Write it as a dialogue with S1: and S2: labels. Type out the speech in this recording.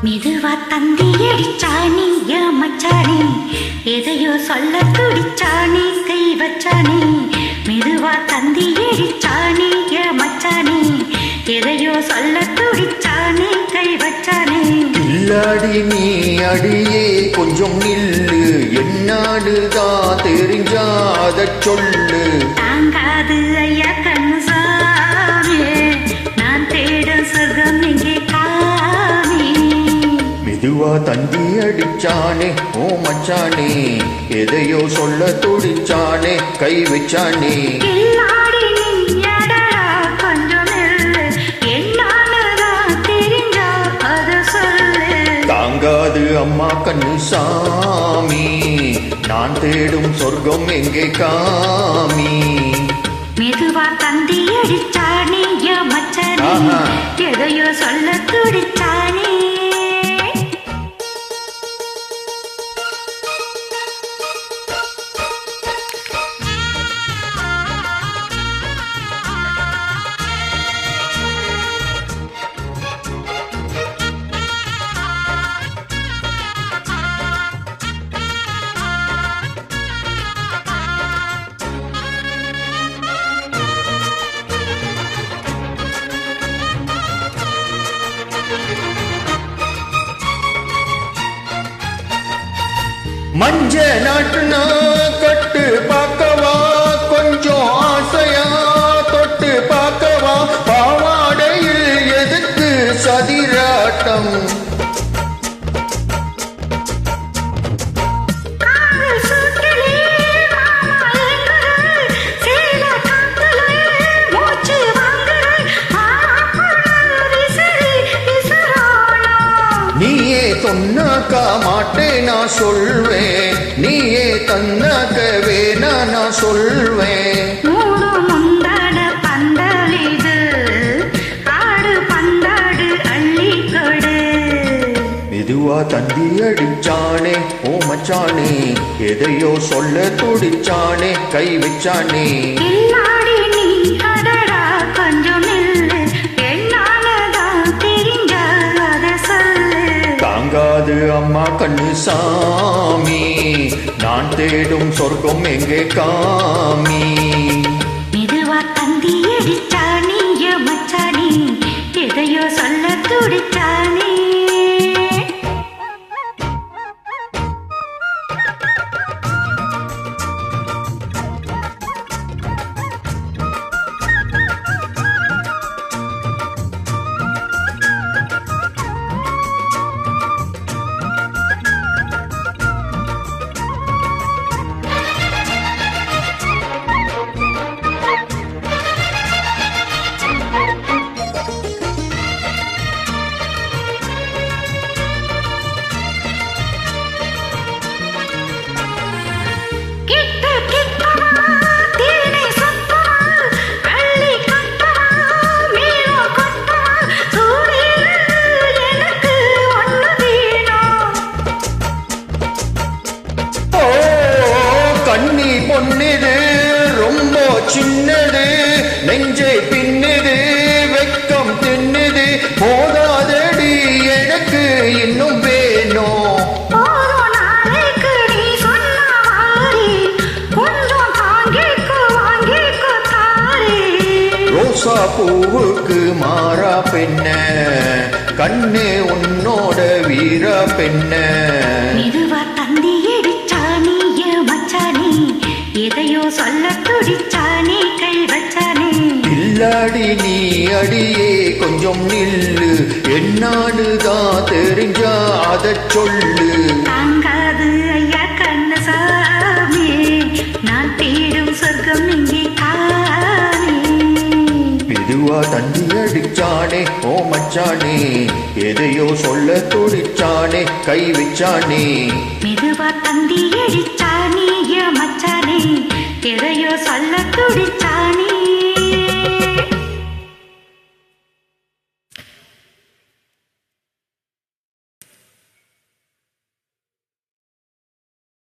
S1: மெதுவா தந்தி அடிச்சானே என் மச்சானே, எதையோ சொல்ல துடிச்சானே கை வச்சானே. மெதுவா தந்தி அடிச்சானே என் மச்சானே, எதையோ சொல்ல துடிச்சானே கை வச்சானே.
S2: இல்லாடி நீ அடியே கொஞ்சம் நில்லு, என்னாடுதான் தெரிஞ்சாத சொல்லு.
S1: தாங்காது ஐயா கண்ணுசாமி, நான் தேடும் சொர்க்கம் எங்கே காமி.
S2: மெதுவா தந்தி அடிச்சானே ஓ மச்சானே, எதையோ சொல்ல துடிச்சானே கை வச்சானே. தாங்காது அம்மா கண்ணு சாமி, நான் தேடும் சொர்க்கம் எங்கே காமி.
S1: மெதுவா தந்தி அடிச்சானே என் மச்சானே, எதையோ சொல்ல துடிச்சானே.
S2: மஞ்ச நாட்டுனா கட்டு பார்க்கவா, கொஞ்சம் ஆசையா தொட்டு பார்க்கவா. பாவாடையில் எதுக்கு சதிராட்டம், நீயே சொன்னாக்கா மாட்டேன் நான் சொல்வேன், நீயே தன்னாக்க வேணா நான் சொல்வேன். மெதுவா தந்தி அடிச்சானே ஓ மச்சானே, எதையோ சொல்ல துடிச்சானே கை வச்சானே. தாங்காது அம்மா கண்ணு சாமி, நான் தேடும் சொர்க்கம் எங்கே காமி.
S1: மெதுவா தந்தி அடிச்சானே என் மச்சானே, எதையோ சொல்ல துடிச்சானே.
S2: கண்ணி பொன்னிது ரொம்ப சின்னது, நெஞ்சை பின்னுது வெக்கம் தின்னுது. போதாதடி எனக்கு இன்னும் வேணும், ரோசா பூவுக்கு மாறா பெண்ண, கண்ணு உன்னோட வீரா பெண்ண.
S1: மெதுவா தந்தி அடிச்சானே என் மச்சானே, எதையோ சொல்ல துடிச்சானே கை வச்சானே.
S2: இல்லாடி நீ அடியே கொஞ்சம் நில்லு, என்னாடுதான் தெரிஞ்சா அத சொல்லு.
S1: தாங்காது ஐயா கண்ணசாமி, நான் தேடும் சொர்க்கம் இங்கே காமி.
S2: மெதுவா தந்தி அடிச்சானே ஓ மச்சானே, எதையோ சொல்ல துடிச்சானே கை வச்சானே.
S1: மெதுவா தந்தி அடிச்சானே என் மச்சானே, எதையோ சொல்ல துடி